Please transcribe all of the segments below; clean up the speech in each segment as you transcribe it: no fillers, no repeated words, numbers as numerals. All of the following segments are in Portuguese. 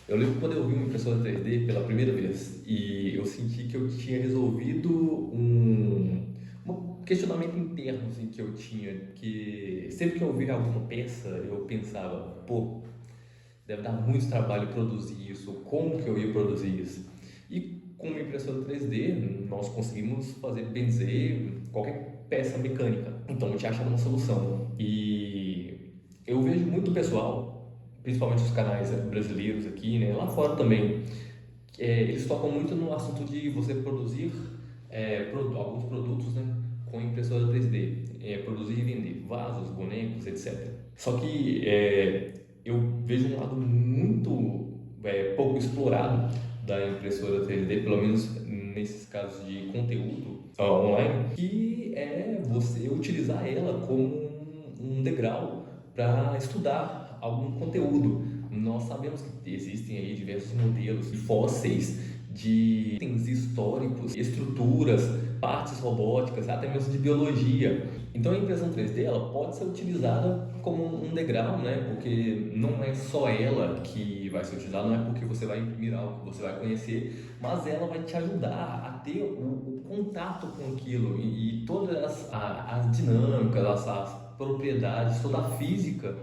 Eu lembro quando eu vi uma impressora 3D pela primeira vez e eu senti que eu tinha resolvido um questionamento interno assim, que eu tinha, que sempre que eu via alguma peça eu pensava, pô, deve dar muito trabalho produzir isso, como que eu ia produzir isso? E com uma impressora 3D nós conseguimos fazer, bem dizer, qualquer peça mecânica. Então eu tinha achado uma solução. E eu vejo muito pessoal, principalmente os canais brasileiros aqui, né, lá fora também, eles tocam muito no assunto de você produzir alguns produtos, né, com impressora 3D, produzir e vender vasos, bonecos, etc. Só que eu vejo um lado muito pouco explorado da impressora 3D, pelo menos nesses casos de conteúdo online, que é você utilizar ela como um degrau para estudar algum conteúdo. Nós sabemos que existem aí diversos modelos de fósseis, de itens históricos, estruturas, partes robóticas, até mesmo de biologia. Então a impressão 3D ela pode ser utilizada como um degrau, né? Porque não é só ela que vai ser utilizada, não é porque você vai imprimir algo que você vai conhecer, mas ela vai te ajudar a ter o contato com aquilo e todas as dinâmicas, as propriedades, toda a física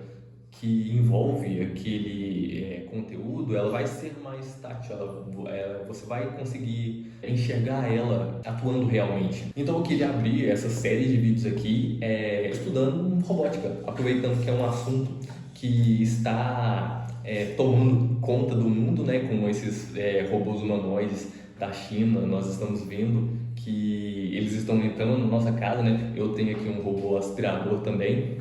que envolve aquele conteúdo, ela vai ser mais tátil, você vai conseguir enxergar ela atuando realmente. Então eu queria abrir essa série de vídeos aqui estudando robótica, aproveitando que é um assunto que está tomando conta do mundo, né, com esses robôs humanoides da China. Nós estamos vendo que eles estão entrando na nossa casa, né? Eu tenho aqui um robô aspirador também,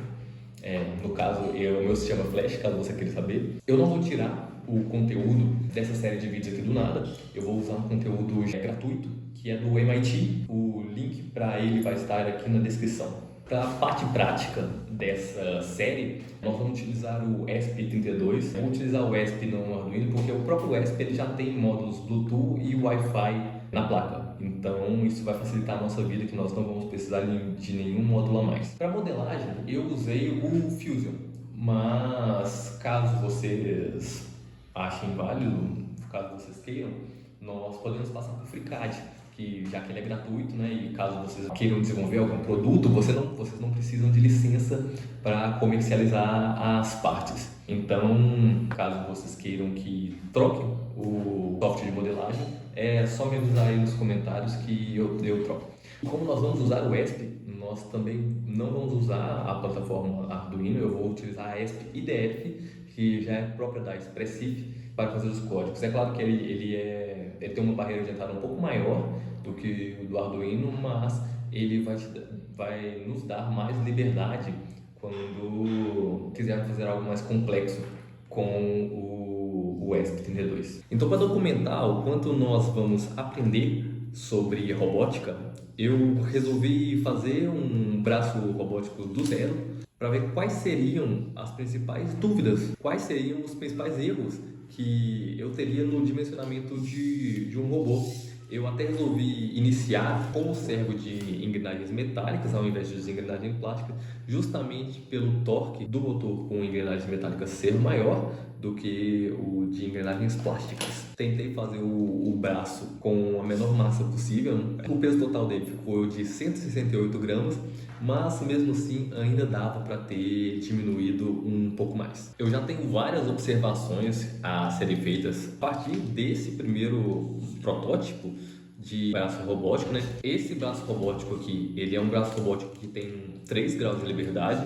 no caso, o meu se chama Flash, caso você queira saber. Eu não vou tirar o conteúdo dessa série de vídeos aqui do nada. Eu vou usar um conteúdo gratuito, que é do MIT. O link para ele vai estar aqui na descrição. Para a parte prática dessa série, nós vamos utilizar o ESP32. Eu vou utilizar o ESP no Arduino porque o próprio ESP ele já tem módulos Bluetooth e Wi-Fi na placa. Então isso vai facilitar a nossa vida, que nós não vamos precisar de nenhum módulo a mais. Para modelagem, eu usei o Fusion, mas caso vocês achem válido, caso vocês queiram, nós podemos passar para o FreeCAD, que já que ele é gratuito, né? E caso vocês queiram desenvolver algum produto, vocês não precisam de licença para comercializar as partes. Então, caso vocês queiram que troquem o software de modelagem, é só me avisar aí nos comentários que eu troco. E como nós vamos usar o ESP, nós também não vamos usar a plataforma Arduino, eu vou utilizar a ESP IDF, que já é própria da Expressif, para fazer os códigos. É claro que ele tem uma barreira de entrada um pouco maior do que o do Arduino, mas ele vai nos dar mais liberdade quando quisermos fazer algo mais complexo com o ESP32. Então, para documentar o quanto nós vamos aprender sobre robótica, eu resolvi fazer um braço robótico do zero para ver quais seriam as principais dúvidas, quais seriam os principais erros que eu teria no dimensionamento de um robô. Eu até resolvi iniciar com o servo de engrenagens metálicas ao invés de engrenagem plástica, justamente pelo torque do motor com engrenagens metálicas ser maior do que o de engrenagens plásticas. Tentei fazer o braço com a menor massa possível. O peso total dele ficou de 168 gramas, mas mesmo assim ainda dava para ter diminuído um pouco mais. Eu já tenho várias observações a serem feitas a partir desse primeiro protótipo de braço robótico, né? Esse braço robótico aqui, ele é um braço robótico que tem 3 graus de liberdade.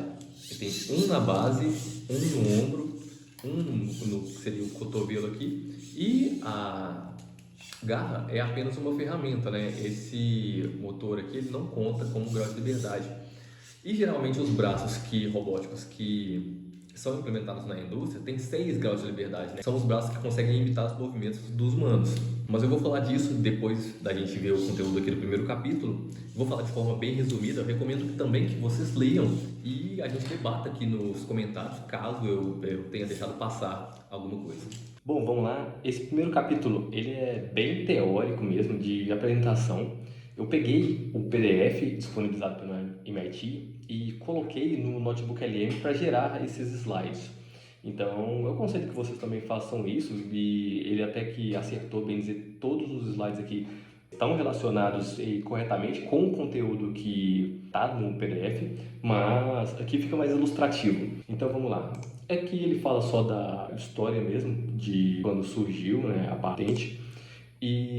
Ele tem um na base, um no ombro, no que seria o cotovelo aqui, e a garra é apenas uma ferramenta, né? Esse motor aqui ele não conta como grau de liberdade. E geralmente os braços robóticos que são implementados na indústria têm 6 graus de liberdade, né? São os braços que conseguem imitar os movimentos dos humanos. Mas eu vou falar disso depois da gente ver o conteúdo aqui do primeiro capítulo. Vou falar de forma bem resumida. Eu recomendo também que vocês leiam e a gente debata aqui nos comentários, caso eu tenha deixado passar alguma coisa. Bom, vamos lá. Esse primeiro capítulo, ele é bem teórico mesmo, de apresentação. Eu peguei o PDF disponibilizado pelo MIT e coloquei no Notebook LM para gerar esses slides. Então, eu aconselho que vocês também façam isso, e ele até que acertou, bem dizer, todos os slides aqui estão relacionados corretamente com o conteúdo que está no PDF, mas aqui fica mais ilustrativo. Então vamos lá. Aqui ele fala só da história mesmo, de quando surgiu, né, a patente,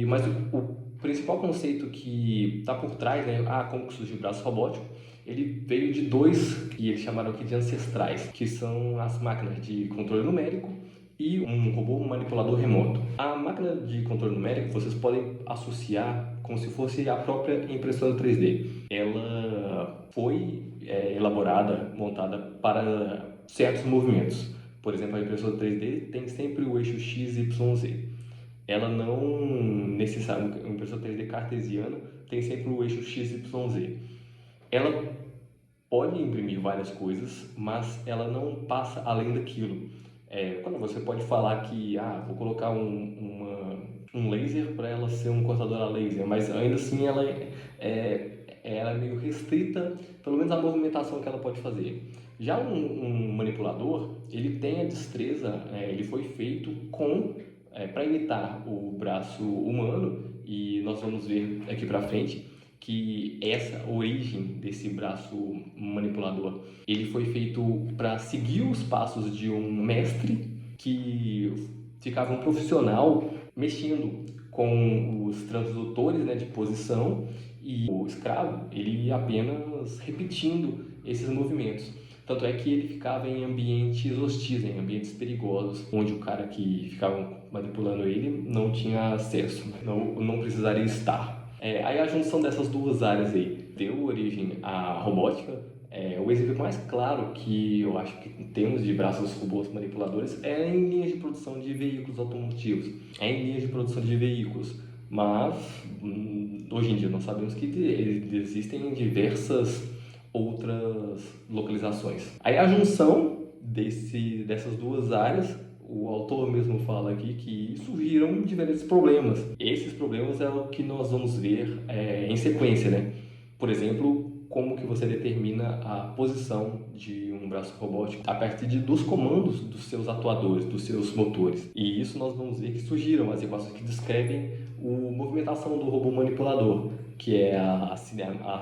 mas o principal conceito que está por trás, né, como que surgiu o braço robótico, ele veio de dois que eles chamaram aqui de ancestrais, que são as máquinas de controle numérico e um robô manipulador remoto. A máquina de controle numérico vocês podem associar como se fosse a própria impressora 3D. Ela foi elaborada, montada para certos movimentos. Por exemplo, a impressora 3D tem sempre o eixo X, Y, Z. Ela não necessariamente, a impressora 3D cartesiana tem sempre o eixo X, Y, Z. Ela pode imprimir várias coisas, mas ela não passa além daquilo. Quando você pode falar que vou colocar um laser para ela ser um cortador a laser, mas ainda assim ela é meio restrita, pelo menos a movimentação que ela pode fazer. Já um manipulador, ele tem a destreza, ele foi feito para imitar o braço humano, e nós vamos ver aqui para frente que essa origem desse braço manipulador, ele foi feito para seguir os passos de um mestre que ficava um profissional mexendo com os transdutores, né, de posição, e o escravo, ele apenas repetindo esses movimentos. Tanto é que ele ficava em ambientes hostis, em ambientes perigosos, onde o cara que ficava manipulando ele não tinha acesso, não precisaria estar. Aí a junção dessas duas áreas aí deu origem à robótica. O exemplo mais claro que eu acho que temos de braços robôs manipuladores é em linhas de produção de veículos automotivos, em linhas de produção de veículos. Mas hoje em dia nós sabemos que existem diversas outras localizações. Aí a junção dessas duas áreas, o autor mesmo fala aqui que surgiram diferentes problemas. Esses problemas é o que nós vamos ver em sequência, né? Por exemplo, como que você determina a posição de um braço robótico a partir dos comandos dos seus atuadores, dos seus motores. E isso nós vamos ver que surgiram as equações que descrevem a movimentação do robô manipulador, que é a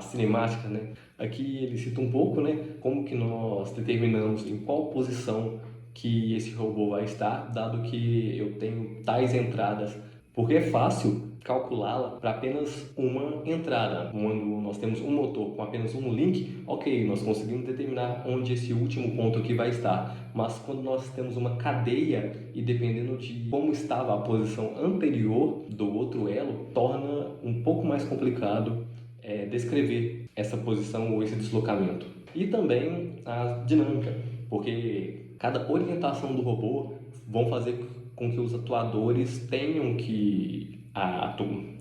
cinemática, né? Aqui ele cita um pouco, né, como que nós determinamos em qual posição que esse robô vai estar, dado que eu tenho tais entradas, porque é fácil calculá-la para apenas uma entrada. Quando nós temos um motor com apenas um link, ok, nós conseguimos determinar onde esse último ponto aqui vai estar. Mas quando nós temos uma cadeia e dependendo de como estava a posição anterior do outro elo, torna um pouco mais complicado descrever essa posição ou esse deslocamento. E também a dinâmica, porque cada orientação do robô vão fazer com que os atuadores tenham que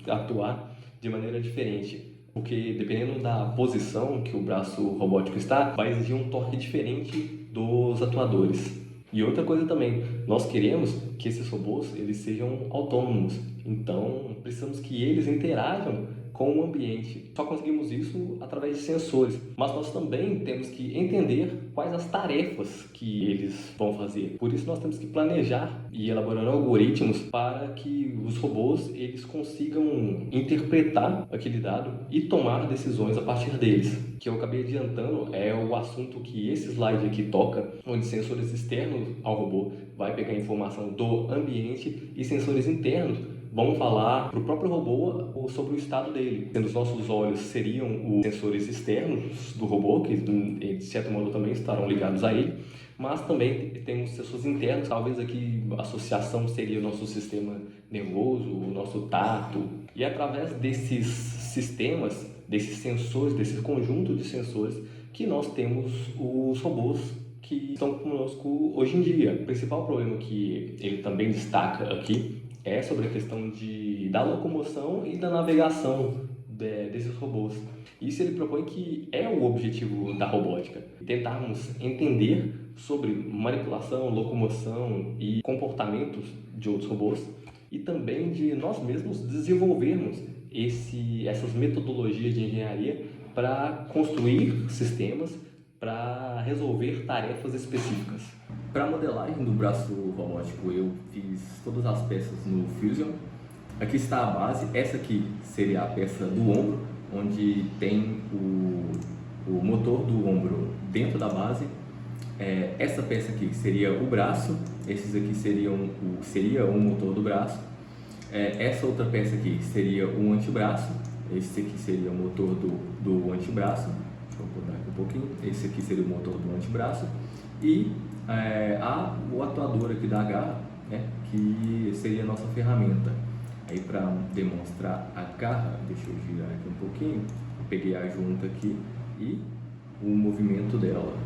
atuar de maneira diferente. Porque dependendo da posição que o braço robótico está, vai exigir um torque diferente dos atuadores. E outra coisa também, nós queremos que esses robôs eles sejam autônomos, então precisamos que eles interajam com o ambiente. Só conseguimos isso através de sensores, mas nós também temos que entender quais as tarefas que eles vão fazer. Por isso nós temos que planejar e elaborar algoritmos para que os robôs eles consigam interpretar aquele dado e tomar decisões a partir deles. O que eu acabei adiantando é o assunto que esse slide aqui toca, onde sensores externos ao robô vai pegar informação do ambiente e sensores internos vão falar para o próprio robô sobre o estado dele. Sendo os nossos olhos seriam os sensores externos do robô, que de certo modo também estarão ligados a ele, mas também temos sensores internos, talvez aqui a associação seria o nosso sistema nervoso, o nosso tato. E através desses sistemas, desses sensores, desse conjunto de sensores, que nós temos os robôs que estão conosco hoje em dia. O principal problema que ele também destaca aqui é sobre a questão da locomoção e da navegação desses robôs. Isso ele propõe que é o objetivo da robótica, tentarmos entender sobre manipulação, locomoção e comportamentos de outros robôs e também de nós mesmos desenvolvermos essas metodologias de engenharia para construir sistemas para resolver tarefas específicas. Para a modelagem do braço robótico, eu fiz todas as peças no Fusion. Aqui está a base, essa aqui seria a peça do ombro, onde tem o motor do ombro dentro da base. Essa peça aqui seria o braço, esses aqui seria o motor do braço. Essa outra peça aqui seria o antebraço, esse aqui seria o motor do antebraço. Deixa eu botar aqui um pouquinho. Esse aqui seria o motor do antebraço. E o atuador aqui da garra, né, que seria a nossa ferramenta. Aí para demonstrar a garra, deixa eu girar aqui um pouquinho. Eu peguei a junta aqui e o movimento dela.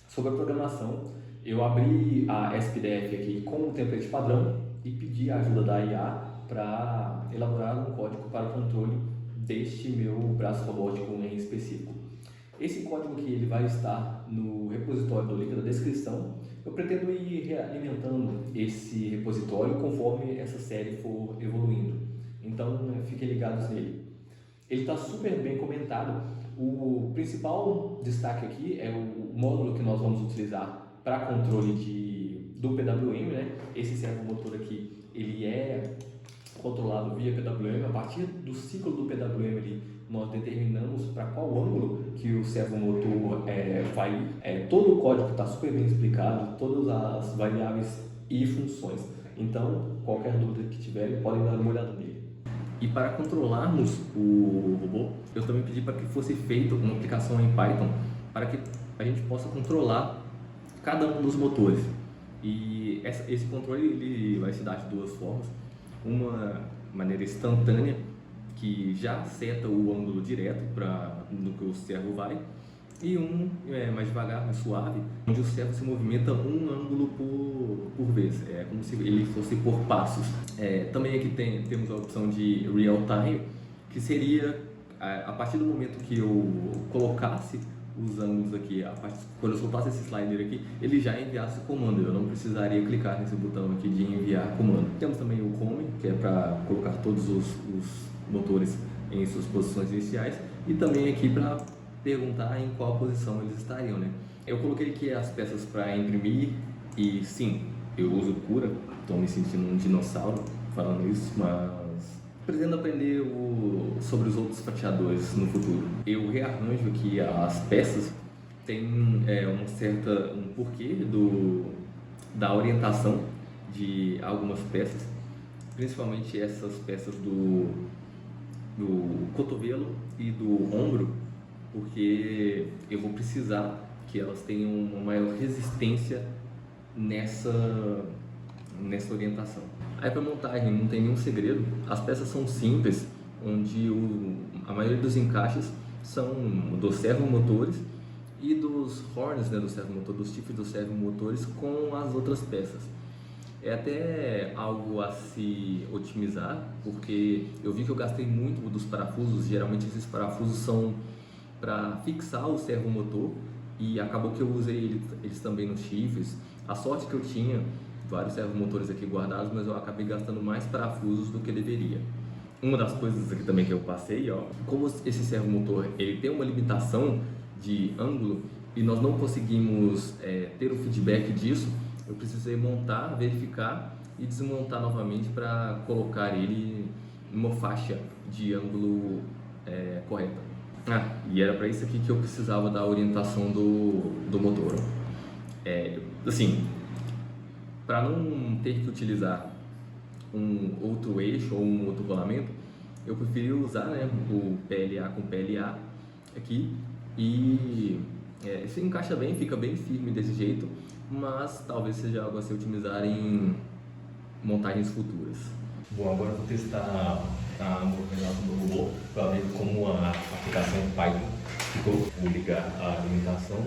Sobre a programação, eu abri a SPDF aqui com o template padrão e pedi a ajuda da IA para elaborar um código para o controle deste meu braço robótico em específico. Esse código aqui ele vai estar no repositório do link da descrição. Eu pretendo ir realimentando esse repositório conforme essa série for evoluindo. Então fiquem ligados nele. Ele está super bem comentado. O principal destaque aqui é o módulo que nós vamos utilizar para controle do PWM, né? Esse servomotor aqui ele é controlado via PWM. A partir do ciclo do PWM ali, nós determinamos para qual ângulo que o servomotor vai. Todo o código está super bem explicado, todas as variáveis e funções. Então, qualquer dúvida que tiverem, podem dar uma olhada nele. E para controlarmos o robô, eu também pedi para que fosse feita uma aplicação em Python para que a gente possa controlar cada um dos motores. E esse controle ele vai se dar de duas formas. Uma maneira instantânea, que já seta o ângulo direto no que o servo vai, e mais devagar, mais suave, onde o servo se movimenta um ângulo por vez, como se ele fosse por passos. Também aqui temos a opção de real time, que seria a partir do momento que eu colocasse os ângulos aqui, quando eu soltasse esse slider aqui, ele já enviasse o comando, eu não precisaria clicar nesse botão aqui de enviar comando. Temos também o Home, que é para colocar todos os motores em suas posições iniciais, e também aqui para perguntar em qual posição eles estariam, né? Eu coloquei aqui as peças para imprimir e sim, eu uso cura, estou me sentindo um dinossauro falando isso, mas pretendo aprender sobre os outros fatiadores no futuro. Eu rearranjo aqui as peças, tem um porquê da orientação de algumas peças, principalmente essas peças do cotovelo e do ombro, porque eu vou precisar que elas tenham uma maior resistência nessa orientação. Aí para montagem não tem nenhum segredo, as peças são simples, onde a maioria dos encaixes são dos servomotores e dos horns, né, do servomotor, dos chifres dos servomotores com as outras peças. É até algo a se otimizar, porque eu vi que eu gastei muito dos parafusos. Geralmente esses parafusos são para fixar o servomotor e acabou que eu usei eles também nos chifres. A sorte que eu tinha vários servomotores aqui guardados, mas eu acabei gastando mais parafusos do que deveria. Uma das coisas aqui também que eu passei, como esse servomotor ele tem uma limitação de ângulo e nós não conseguimos ter o feedback disso, eu precisei montar, verificar e desmontar novamente para colocar ele numa faixa de ângulo correta. E era para isso aqui que eu precisava da orientação do motor. Assim, para não ter que utilizar um outro eixo ou um outro rolamento, eu preferi usar, né, o PLA com PLA aqui e isso encaixa bem, fica bem firme desse jeito, mas talvez seja algo a se otimizar em montagens futuras. Bom, agora eu vou testar a movimentação do robô para ver como a aplicação Python ficou. Vou ligar a alimentação,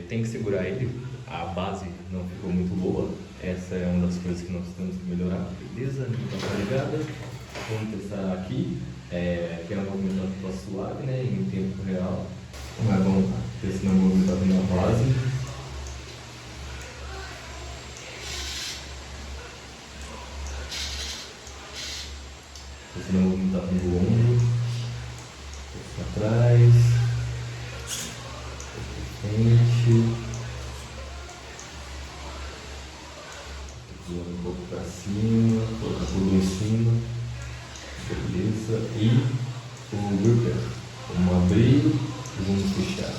tem que segurar ele, a base não ficou muito boa, essa é uma das coisas que nós temos que melhorar. Beleza, então tá ligada, vamos testar aqui, que é uma movimentação suave, né, em tempo real. Mas vamos testar a movimentação da base. Esse é o movimentação do ombro, para trás, frente, cima, colocar tudo em cima, beleza, e o gripper. Vamos abrir e vamos fechar.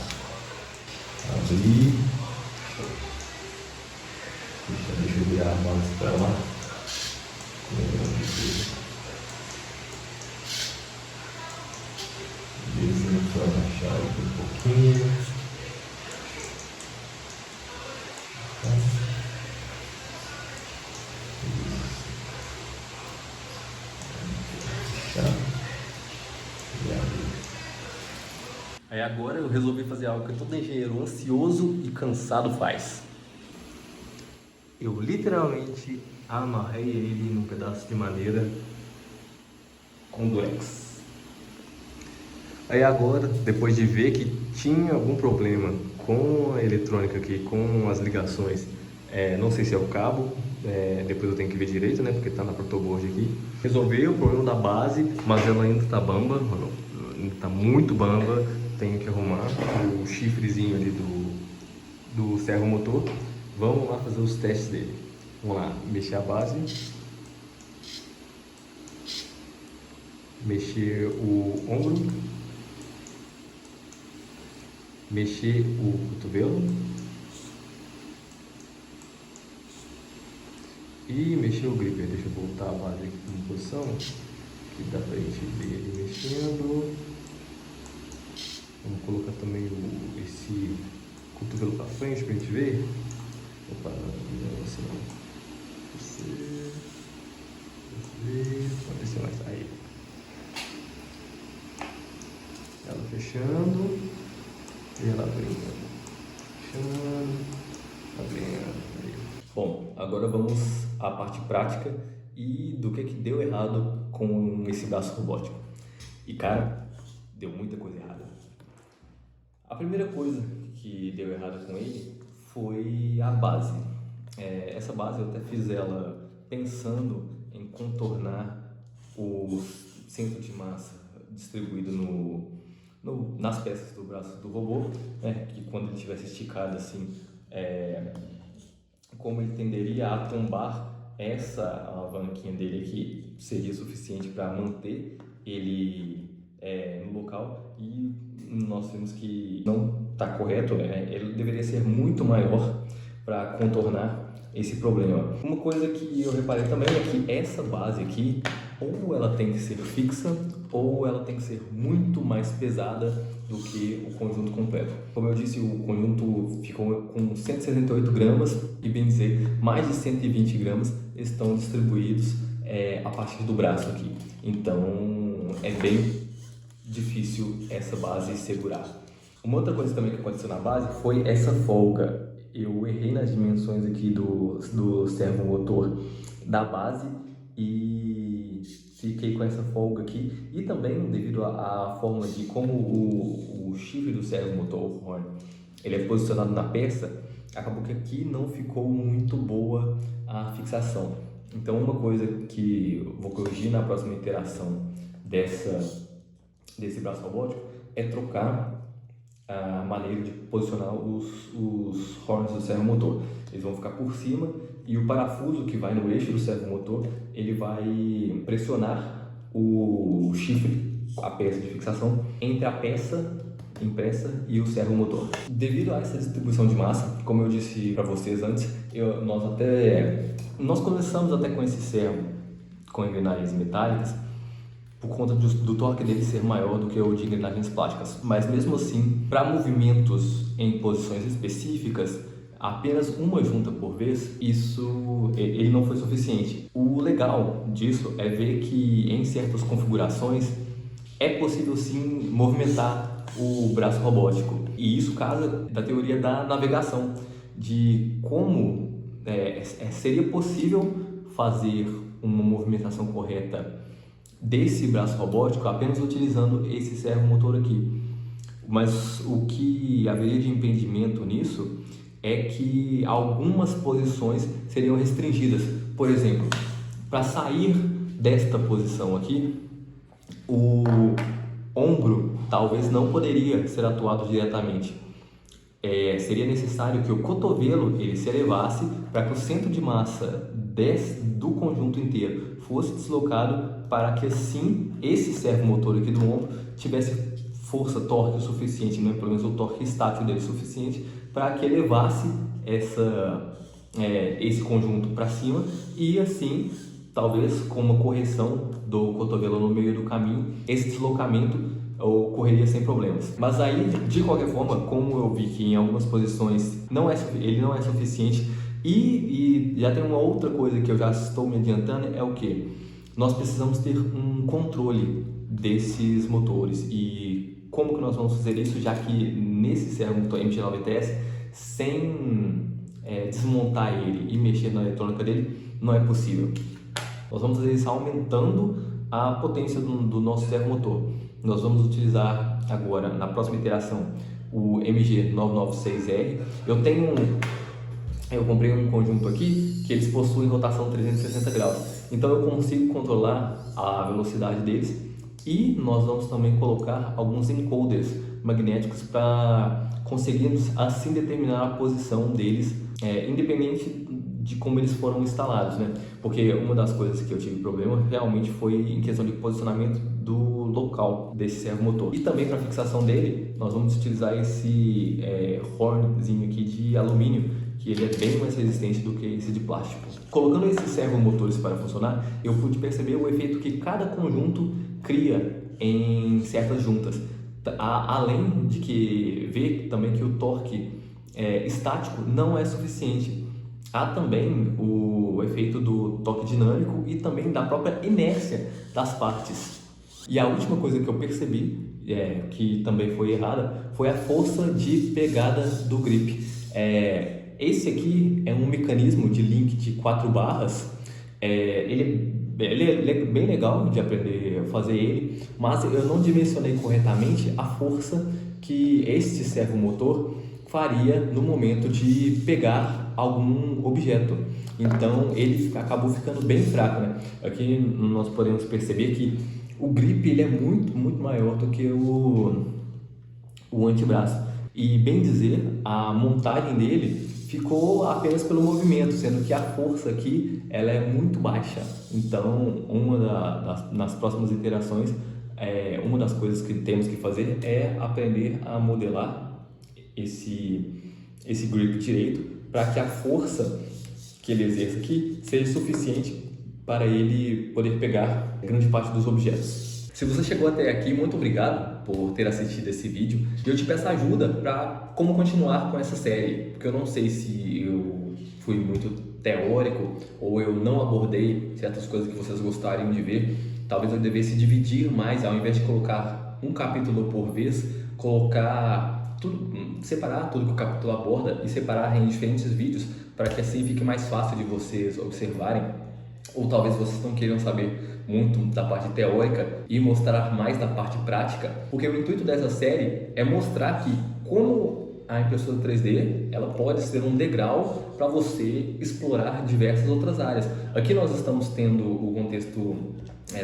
Abrir, fechar, deixa eu virar a base para lá. Beleza, só abaixar aqui um pouquinho. Aí agora eu resolvi fazer algo que todo engenheiro ansioso e cansado faz. Eu literalmente amarrei ele num pedaço de madeira com durex. Aí agora, depois de ver que tinha algum problema com a eletrônica aqui, com as ligações, não sei se é o cabo, depois eu tenho que ver direito, né, porque tá na protoboard aqui. Resolvi o problema da base, mas ela ainda tá bamba, ainda tá muito bamba. Tenho que arrumar o chifrezinho ali do servomotor. Vamos lá fazer os testes dele. Vamos lá, mexer a base, mexer o ombro, mexer o cotovelo e mexer o gripper. Deixa eu voltar a base aqui em posição, que dá pra gente ver ele mexendo. Vamos colocar também esse cotovelo para frente pra gente ver. Opa, não, assim não. Pode descer mais. Aí. Ela fechando e ela abrindo. Fechando, abrindo. Aí. Bom, agora vamos à parte prática e do que deu errado com esse braço robótico. E cara, deu muita coisa errada. A primeira coisa que deu errado com ele foi a base. Essa base eu até fiz ela pensando em contornar o centro de massa distribuído nas peças do braço do robô, né, que quando ele estivesse esticado assim, como ele tenderia a tombar essa alavanquinha dele aqui, seria suficiente para manter ele no local, e nós vimos que não está correto, né? Ele deveria ser muito maior para contornar esse problema. Uma coisa que eu reparei também é que essa base aqui, ou ela tem que ser fixa, ou ela tem que ser muito mais pesada do que o conjunto completo. Como eu disse, o conjunto ficou com 168 gramas e, bem dizer, mais de 120 gramas estão distribuídos a partir do braço aqui. Então, é bem difícil essa base segurar. Uma outra coisa também que aconteceu na base foi essa folga. Eu errei nas dimensões aqui do servomotor da base e fiquei com essa folga aqui. E também devido à forma de como o chifre do servomotor horn ele é posicionado na peça, acabou que aqui não ficou muito boa a fixação. Então uma coisa que eu vou corrigir na próxima iteração desse braço robótico é trocar a maneira de posicionar os horns do servomotor. Eles vão ficar por cima e o parafuso que vai no eixo do servomotor, ele vai pressionar o chifre, a peça de fixação, entre a peça impressa e o servomotor. Devido a essa distribuição de massa, como eu disse para vocês antes, nós começamos até com esse servo com engrenagens metálicas, por conta do torque dele ser maior do que o de engrenagens plásticas. Mas mesmo assim, para movimentos em posições específicas, apenas uma junta por vez, ele não foi suficiente. O legal disso é ver que em certas configurações é possível sim movimentar o braço robótico. E isso casa da teoria da navegação, de como seria possível fazer uma movimentação correta desse braço robótico apenas utilizando esse servomotor aqui. Mas o que haveria de impedimento nisso é que algumas posições seriam restringidas. Por exemplo, para sair desta posição aqui, o ombro talvez não poderia ser atuado diretamente. seria necessário que o cotovelo ele se elevasse para que o centro de massa do conjunto inteiro fosse deslocado, para que assim esse servomotor aqui do ombro tivesse força, torque o suficiente, né? Pelo menos o torque estático dele suficiente para que elevasse esse conjunto para cima, e assim, talvez com uma correção do cotovelo no meio do caminho, esse deslocamento ocorreria sem problemas. Mas aí, de qualquer forma, como eu vi que em algumas posições ele não é suficiente, e já tem uma outra coisa que eu já estou me adiantando, é o que? Nós precisamos ter um controle desses motores. E como que nós vamos fazer isso, já que nesse servomotor MG9TS, sem desmontar ele e mexer na eletrônica dele, não é possível. Nós vamos fazer isso aumentando a potência do nosso servomotor. Nós vamos utilizar agora, na próxima iteração, o MG996R. Eu comprei um conjunto aqui que eles possuem rotação 360 graus. Então eu consigo controlar a velocidade deles, e nós vamos também colocar alguns encoders magnéticos para conseguirmos assim determinar a posição deles, independente de como eles foram instalados, né? Porque uma das coisas que eu tive problema realmente foi em questão de posicionamento do local desse servomotor. E também para fixação dele, nós vamos utilizar esse hornzinho aqui de alumínio, que ele é bem mais resistente do que esse de plástico. Colocando esses servomotores para funcionar, eu pude perceber o efeito que cada conjunto cria em certas juntas. Além de que ver também que o torque estático não é suficiente. Há também o efeito do torque dinâmico e também da própria inércia das partes. E a última coisa que eu percebi, que também foi errada, foi a força de pegada do grip. Esse aqui é um mecanismo de link de 4 barras. Ele é bem legal de aprender a fazer ele, mas eu não dimensionei corretamente a força que este servomotor faria no momento de pegar algum objeto. Então ele acabou ficando bem fraco, né? Aqui nós podemos perceber que o grip ele é muito maior do que o antebraço. E bem dizer, a montagem dele ficou apenas pelo movimento, sendo que a força aqui ela é muito baixa. Então, nas próximas iterações, uma das coisas que temos que fazer é aprender a modelar esse grip direito, para que a força que ele exerça aqui seja suficiente para ele poder pegar grande parte dos objetos. Se você chegou até aqui, muito obrigado por ter assistido esse vídeo, e eu te peço ajuda para como continuar com essa série, porque eu não sei se eu fui muito teórico ou eu não abordei certas coisas que vocês gostariam de ver. Talvez eu devesse dividir mais, ao invés de colocar um capítulo por vez, colocar separar tudo que o capítulo aborda e separar em diferentes vídeos, para que assim fique mais fácil de vocês observarem. Ou talvez vocês não queiram saber muito da parte teórica e mostrar mais da parte prática, porque o intuito dessa série é mostrar que como a impressora 3D ela pode ser um degrau para você explorar diversas outras áreas. Aqui nós estamos tendo o contexto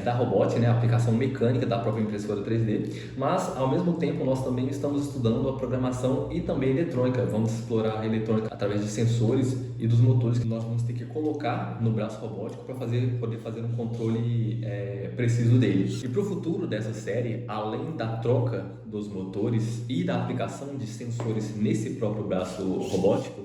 da robótica, né, a aplicação mecânica da própria impressora 3D, mas ao mesmo tempo nós também estamos estudando a programação e também a eletrônica. Vamos explorar a eletrônica através de sensores e dos motores que nós vamos ter que colocar no braço robótico para poder fazer um controle preciso dele. E para o futuro dessa série, além da troca dos motores e da aplicação de sensores nesse próprio braço robótico,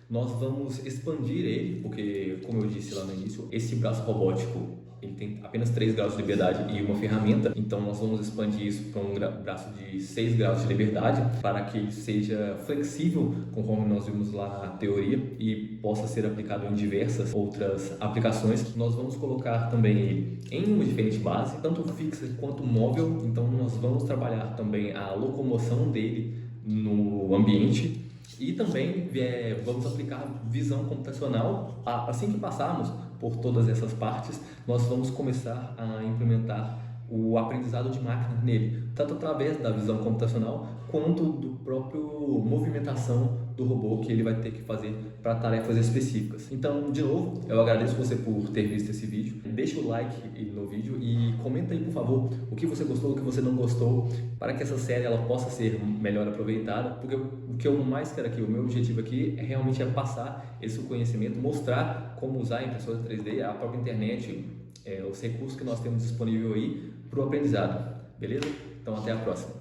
nós vamos expandir ele, porque, como eu disse lá no início, esse braço robótico ele tem apenas 3 graus de liberdade e uma ferramenta, então nós vamos expandir isso para um braço de 6 graus de liberdade, para que ele seja flexível, conforme nós vimos lá na teoria, e possa ser aplicado em diversas outras aplicações. Nós vamos colocar também ele em uma diferente base, tanto fixa quanto móvel, então nós vamos trabalhar também a locomoção dele no ambiente. E também vamos aplicar visão computacional. Assim que passarmos por todas essas partes, nós vamos começar a implementar o aprendizado de máquina nele, tanto através da visão computacional quanto do próprio movimentação do robô que ele vai ter que fazer para tarefas específicas. Então, de novo, eu agradeço você por ter visto esse vídeo. Deixa o like no vídeo e comenta aí, por favor, o que você gostou, o que você não gostou, para que essa série ela possa ser melhor aproveitada, porque o que eu mais quero aqui, o meu objetivo aqui é realmente passar esse conhecimento, mostrar como usar a impressora 3D, a própria internet, os recursos que nós temos disponível aí para o aprendizado, beleza? Então até a próxima.